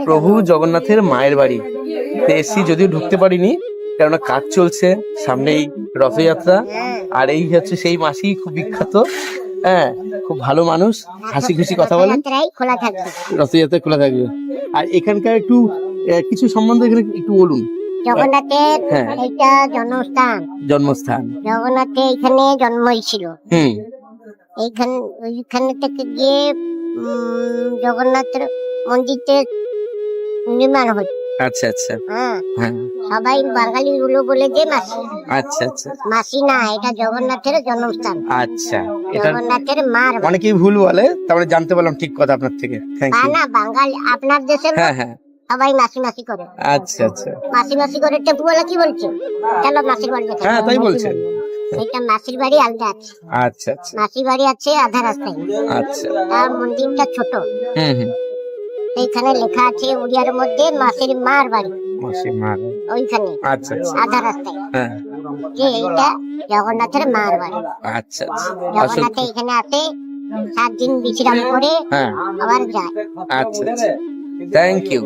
প্রভু জগন্নাথের মায়ের বাড়ি এসি, যদিও ঢুকতে পারিনি কেননা কাজ চলছে, সামনেই রথযাত্রা। আর এই হচ্ছে সেই মাসি, খুব বিখ্যাত, হ্যাঁ, খুব ভালো মানুষ, হাসি খুশি কথা বলেন। রথযাত্রা খোলা থাকবে। আর এখানকার একটু কিছু সম্বন্ধে এখানে একটু বলুন। জগন্নাথের এটা জন্মস্থান, জগন্নাথের এখানে জন্ম হয়েছিল। ওইখানে থেকে গিয়ে জগন্নাথের মন্দিরতে নির্মাণ হচ্ছে। আচ্ছা আচ্ছা, সবাই বাঙালি গুলো বলে যে মাসি। আচ্ছা আচ্ছা, মাসি না, এটা জগন্নাথের জন্মস্থান। আচ্ছা, জগন্নাথের মার। অনেকেই ভুল বলে, তারপরে জানতে পারলাম ঠিক কথা আপনার থেকে। না, বাঙালি আপনার দেশের সবাই মাসি মাসি করে। আচ্ছা আচ্ছা, মাসি মাসি করে টেম্পুওয়ালা কি বলছে, চলো মাসির বাড়ি। হ্যাঁ, তাই বলছে। এটা মাসির বাড়ি আলাদা আছে। আচ্ছা আচ্ছা, মাসির বাড়ি আছে আধা রাস্তায়। আচ্ছা, তার মন্দিরটা ছোট। এইখানে লেখা আছে উড়িয়ার মধ্যে মাসির মার বাড়ি, মাসির মার ওইখানে। আচ্ছা আচ্ছা, আধা রাস্তায় যে এইটা জগন্নাথের মার বাড়ি। আচ্ছা আচ্ছা, জগন্নাথ এখানে আসে, 7 দিন বিশ্রাম করে আবার যায়। আচ্ছা আচ্ছা, থ্যাংক ইউ।